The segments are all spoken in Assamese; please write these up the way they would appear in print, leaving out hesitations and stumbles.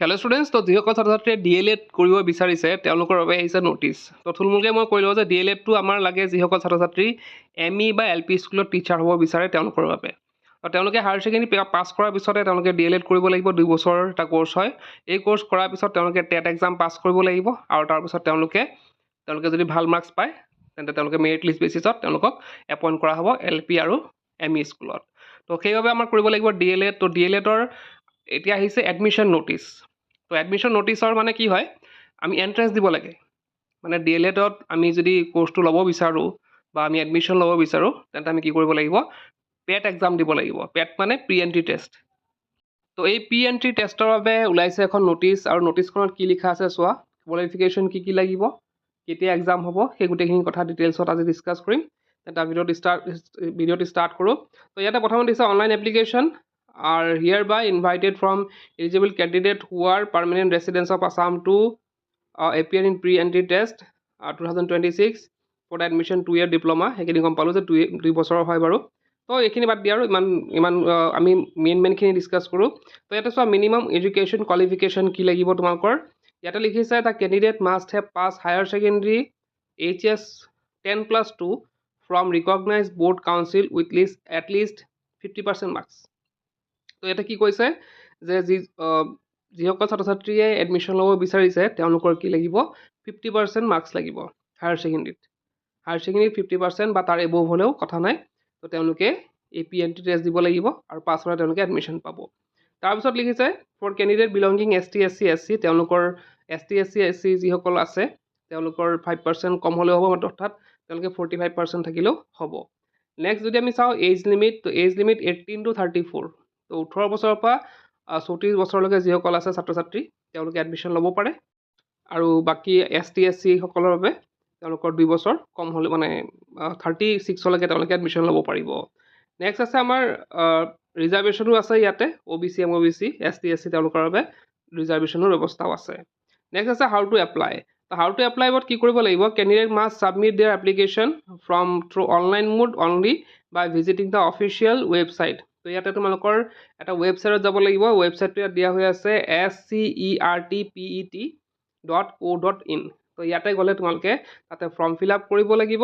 হেল্ল' ষ্টুডেণ্টছ, তো যিসকল ছাত্ৰ ছাত্ৰীয়ে DLED কৰিব বিচাৰিছে তেওঁলোকৰ বাবে আহিছে ন'টিছ। তো থুলমূলকৈ মই কৈ লওঁ যে DLEDটো আমাৰ লাগে যিসকল ছাত্ৰ ছাত্ৰী ME বা LP স্কুলত টিচাৰ হ'ব বিচাৰে তেওঁলোকৰ বাবে। তো তেওঁলোকে হায়াৰ ছেকেণ্ডেৰী পাছ কৰাৰ পিছতে তেওঁলোকে DLED কৰিব লাগিব, 2 বছৰৰ এটা কোৰ্ছ হয়। এই কোৰ্ছ কৰাৰ পিছত তেওঁলোকে টেট এক্সাম পাছ কৰিব লাগিব আৰু তাৰপিছত তেওঁলোকে যদি ভাল মাৰ্কছ পায় তেন্তে তেওঁলোকে মেৰিট লিষ্ট বেচিছত তেওঁলোকক এপইণ্ট কৰা হ'ব LP আৰু ME স্কুলত। তো সেইবাবে আমাৰ কৰিব লাগিব DLED। তো DLEDৰ এতিয়া আহিছে এডমিশ্যন ন'টিছ। তো এডমিশ্যন ন'টিছৰ মানে কি হয়, আমি এণ্ট্ৰেঞ্চ দিব লাগে। মানে DLEDত আমি যদি কোৰ্ছটো ল'ব বিচাৰোঁ বা আমি এডমিশ্যন ল'ব বিচাৰোঁ তেন্তে আমি কি কৰিব লাগিব, পেট এক্সাম দিব লাগিব। পেট মানে প্ৰি এণ্ট্ৰি টেষ্ট। তো এই প্ৰি এণ্ট্ৰি টেষ্টৰ বাবে ওলাইছে এখন ন'টিছ, আৰু ন'টিছখনত কি লিখা আছে চোৱা, কোৱালিফিকেশ্যন কি লাগিব, কেতিয়া এক্সাম হ'ব, সেই গোটেইখিনি কথা ডিটেইলছত আজি ডিছকাছ কৰিম। এটা ভিডিঅ'টো ষ্টাৰ্ট কৰোঁ। তো ইয়াতে প্ৰথমতে দিছে online application are hereby invited from eligible candidate who are permanent residents of Assam to appear in pre-entry test 2026 for the admission 2-year diploma। সেইখিনি গম পালোঁ যে 2 বছৰৰ হয় বাৰু। তো এইখিনি বাদ দিয়া আৰু ইমান আমি মেইনখিনি ডিছকাছ কৰোঁ। তো ইয়াতে চোৱা, মিনিমাম এডুকেশ্যন কোৱালিফিকেশ্যন কি লাগিব তোমালোকৰ। ইয়াতে লিখিছে এটা candidate must have pass higher secondary HS 10+2 from recognized board council with at least 50% marks। তো ইয়াতে কি কৈছে যে যিসকল ছাত্ৰ ছাত্ৰীয়ে এডমিশ্যন ল'ব বিচাৰিছে তেওঁলোকৰ কি লাগিব, 50% মাৰ্কছ লাগিব হায়াৰ ছেকেণ্ডেৰীত। 50% বা তাৰ এবভ হ'লেও কথা নাই। তো তেওঁলোকে এই প্ৰি এণ্ট্ৰি টেষ্ট দিব লাগিব আৰু পাছ হ'লে তেওঁলোকে এডমিশ্যন পাব। তাৰপিছত লিখিছে for candidate belonging ST SC SC, তেওঁলোকৰ ST SC যিসকল আছে তেওঁলোকৰ 5% কম হ'লেও হ'ব, অৰ্থাৎ তেওঁলোকে 45% থাকিলেও হ'ব। নেক্সট যদি আমি চাওঁ এজ লিমিট, তো এজ লিমিট 18 to 34। তো 18 বছৰৰ পৰা 34 বছৰলৈকে যিসকল আছে ছাত্ৰ ছাত্ৰী তেওঁলোকে এডমিশ্যন ল'ব পাৰে। আৰু বাকী ST SC সকলৰ বাবে তেওঁলোকৰ 2 বছৰ কম হ'লে মানে 36লৈকে তেওঁলোকে এডমিশ্যন ল'ব পাৰিব। নেক্সট আছে আমাৰ ৰিজাৰ্ভেশ্যনো আছে ইয়াতে, OBC MOBC ST SC তেওঁলোকৰ বাবে ৰিজাৰ্ভেশ্যনৰ ব্যৱস্থাও আছে। নেক্সট আছে how to apply. How to এপ্লাইত কি কৰিব লাগিব, candidate must submit their application form through online mode only by visiting the official website. তো ইয়াতে তোমালোকৰ এটা ৱেবছাইটত যাব লাগিব। ৱেবছাইটটো ইয়াত দিয়া হৈ আছে SCERTPET.co.in। তো ইয়াতে গ'লে তোমালোকে তাতে ফৰ্ম ফিল আপ কৰিব লাগিব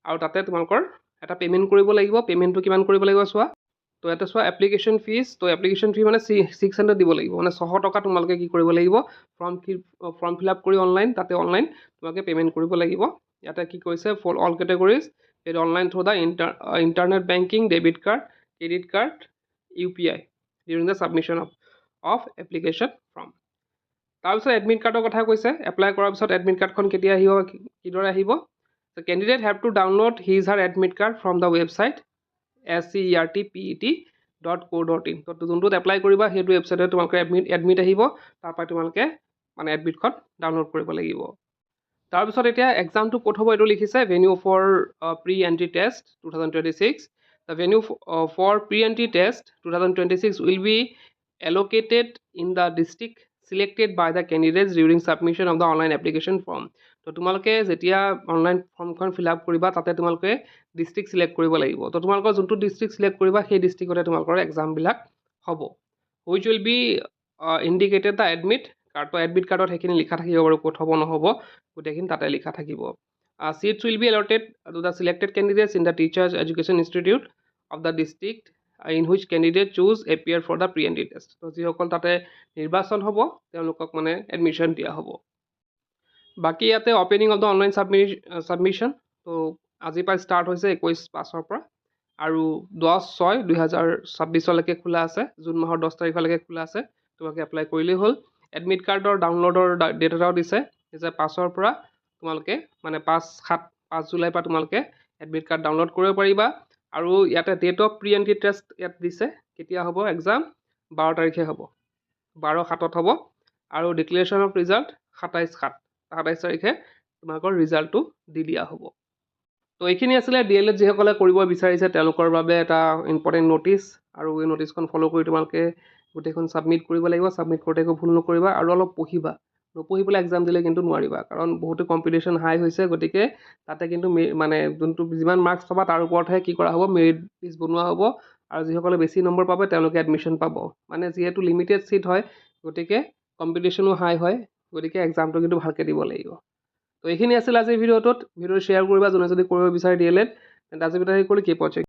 আৰু তাতে তোমালোকৰ এটা পে'মেণ্ট কৰিব লাগিব। পে'মেণ্টটো কিমান কৰিব লাগিব চোৱা, তো ইয়াতে চোৱা এপ্লিকেশ্যন ফিজ। তো এপ্লিকেশ্যন ফি মানে 600 দিব লাগিব, মানে 600 টকা তোমালোকে কি কৰিব লাগিব, ফৰ্ম ফিল আপ কৰি তাতে অনলাইন তোমালোকে পে'মেণ্ট কৰিব লাগিব। ইয়াতে কি কৈছে, for all categories paid online through the internet banking, debit card, credit card, UPI during the submission of application form. তাৰপিছত এডমিট কাৰ্ডৰ কথা কৈছে। এপ্লাই কৰাৰ পিছত এডমিট কাৰ্ডখন কেতিয়া আহিব, কিদৰে আহিব। Candidate have to download his her admit card from the website SCERTPET.co.in। তো যোনটোত এপ্লাই কৰিবা সেইটো ৱেবছাইটত তোমালোকে এডমিট আহিব, তাৰপৰা তোমালোকে মানে এডমিটখন ডাউনলোড কৰিব লাগিব। তাৰপিছত এতিয়া এক্সামটো ক'ত হ'ব এইটো লিখিছে, venue for pre entry test 2026। The venue for pre-entry test 2026 will be allocated in the district selected by the candidates during submission of the online application form। তো তোমালোকে যেতিয়া অনলাইন ফৰ্মখন ফিল আপ কৰিবা তাতে তোমালোকে ডিষ্ট্ৰিক্ট চিলেক্ট কৰিব লাগিব। তো তোমালোকৰ যোনটো ডিষ্ট্ৰিক্ট চিলেক্ট কৰিবা সেই ডিষ্ট্ৰিক্টতে তোমালোকৰ এক্সামবিলাক হ'ব। Which will be indicated the admit card. তো এডমিট কাৰ্ডত সেইখিনি লিখা থাকিব বাৰু, ক'ত হ'ব নহ'ব গোটেইখিনি তাতে লিখা থাকিব। Seats will be allotted to the selected candidates in the Teachers Education Institute of the district in which candidate choose appear for the pre-entry test। তো যিসকল তাতে নিৰ্বাচন হ'ব তেওঁলোকক মানে এডমিশ্যন দিয়া হ'ব। বাকী ইয়াতে opening of the online submission, তো আজিৰ পৰা ষ্টাৰ্ট হৈছে 21/5 পৰা আৰু 10/6/2026লৈকে খোলা আছে, জুন মাহৰ 10 তাৰিখলৈকে খোলা আছে। তোমালোকে এপ্লাই কৰিলেই হ'ল। এডমিট কাৰ্ডৰ ডাউনলোডৰ ডেট এটাও দিছে যে 5 পৰা তোমালোকে মানে 5 জুলাইৰ পৰা তোমালোকে এডমিট কাৰ্ড ডাউনলোড কৰিব পাৰিবা। আৰু ইয়াতে date of pre entry test ইয়াত দিছে, কেতিয়া হ'ব এক্সাম, 12 তাৰিখে হ'ব, 12/7 হ'ব। আৰু ডিক্লেৰেশ্যন অফ ৰিজাল্ট 27 তাৰিখে তোমালোকৰ ৰিজাল্টটো দি দিয়া হ'ব। তো এইখিনি আছিলে DLED যিসকলে কৰিব বিচাৰিছে তেওঁলোকৰ বাবে এটা ইম্পৰ্টেণ্ট ন'টিছ, আৰু এই ন'টিছখন ফ'ল' কৰি তোমালোকে গোটেইখন ছাবমিট কৰিব লাগিব। ছাবমিট কৰোঁতে একো ভুল নকৰিবা আৰু অলপ পঢ়িবা। নপঢ়ি পেলাই এক্সাম দিলে কিন্তু নোৱাৰিবা, কাৰণ বহুতো কম্পিটিশ্যন হাই হৈছে। গতিকে তাতে কিন্তু মানে যোনটো যিমান মাৰ্কছ পাবা তাৰ ওপৰতহে কি কৰা হ'ব, মেৰিট লিষ্ট বনোৱা হ'ব, আৰু যিসকলে বেছি নম্বৰ পাব তেওঁলোকে এডমিশ্যন পাব। মানে যিহেতু লিমিটেড ছিট হয় গতিকে কম্পিটিশ্যনো হাই হয়, গতিকে এক্সামটো কিন্তু ভালকৈ দিব লাগিব। তো এইখিনি আছিল আজিৰ ভিডিঅ'টোত। ভিডিঅ'টো শ্বেয়াৰ কৰিবা যোনে যদি কৰিব বিচাৰে DLED। আজিৰ ভিডিঅ'টো কৰি কি পইচা